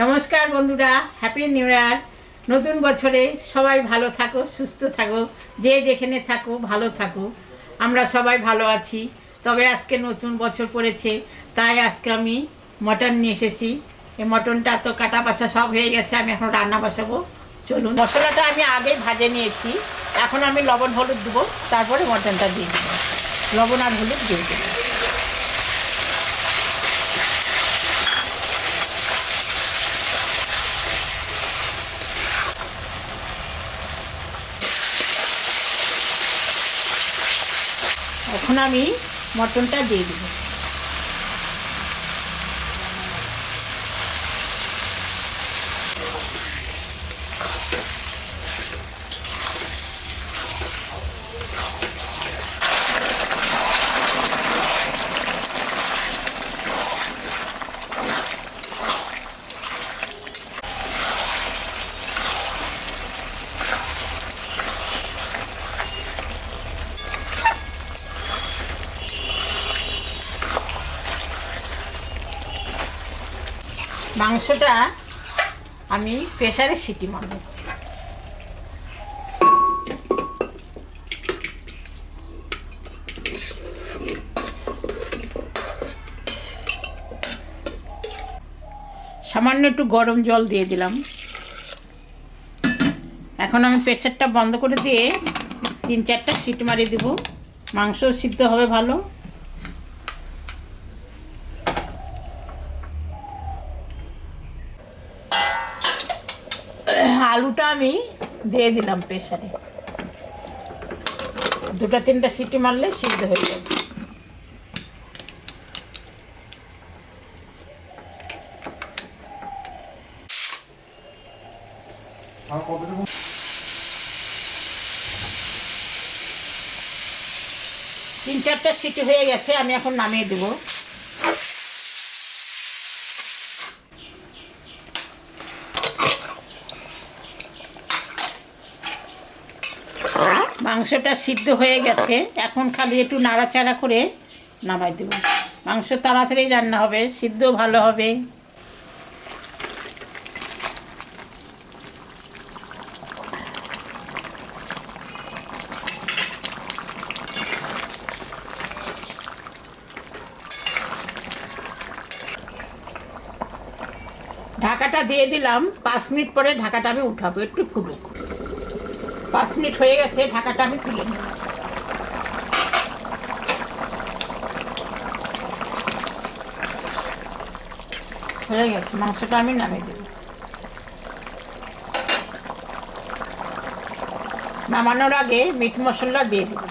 নমস্কার বন্ধুরা, happy new year. নতুন বছরে সবাই ভালো থাকো, সুস্থ থাকো, যে যেখানে থাকো ভালো থাকো। আমরা সবাই ভালো আছি। তবে আজকে নতুন বছর পড়েছে, তাই আজকে আমি মটন নিয়ে এসেছি। এই মটনটা তো কাটা বাছা সব হয়ে গেছে, আমি এখন রান্না বসাবো। চলুন, মশলাটা আমি আগেই ভাজে নিয়েছি। এখন আমি লবণ হলুদ দেবো, তারপরে মটনটা দিয়ে দেবো। লবণ আর হলুদ দিয়ে দেবো। এখন আমি মটনটা দিয়ে দেবো। মাংসটা আমি প্রেসারে সিটি মারব। সামান্য একটু গরম জল দিয়ে দিলাম। এখন আমি প্রেসারটা বন্ধ করে দিয়ে 3-4টা সিটি মারিয়ে দেবো। মাংস সিদ্ধ হবে ভালো। আলুটা আমি দিয়ে দিলাম প্রেসারে। 2-3টা সিটি মারলে সিদ্ধ হয়ে যাবে। তিন চারটা সিটি হয়ে গেছে, আমি এখন নামিয়ে দেবো। মাংসটা সিদ্ধ হয়ে গেছে, এখন খালি একটু নাড়াচাড়া করে নামাই দেব। মাংস তাড়াতাড়ি রান্না হবে, সিদ্ধ ভালো হবে। ঢাকাটা দিয়ে দিলাম। 5 মিনিট পরে ঢাকাটা আমি উঠাবো, একটু ফুটুক। 5 মিনিট হয়ে গেছে, ঢাকাটা আমি তুলে নেব। হয়ে গেছে, মাংসটা আমি নামিয়ে দেব। নামানোর আগে মিট মশলা দিয়ে দেব।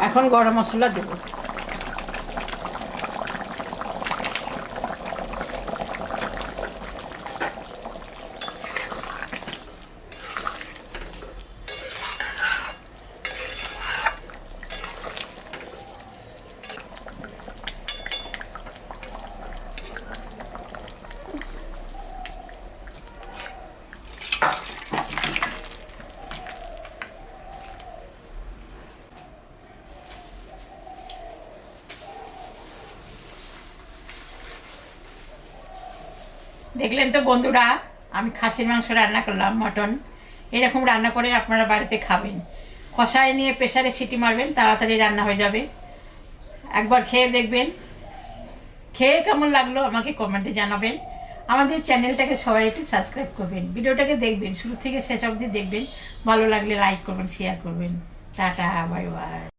এখন গরম মশলা দেব। দেখলেন তো বন্ধুরা, আমি খাসির মাংস রান্না করলাম, মটন। এরকম রান্না করে আপনারা বাড়িতে খাবেন। কষায় নিয়ে প্রেসারে সিটি মারবেন, তাড়াতাড়ি রান্না হয়ে যাবে। একবার খেয়ে দেখবেন। খেয়ে কেমন লাগলো আমাকে কমেন্টে জানাবেন। আমাদের চ্যানেলটাকে সবাই একটু সাবস্ক্রাইব করবেন, ভিডিওটাকে দেখবেন, শুরু থেকে শেষ অবধি দেখবেন। ভালো লাগলে লাইক করবেন, শেয়ার করবেন। Tata, bye bye.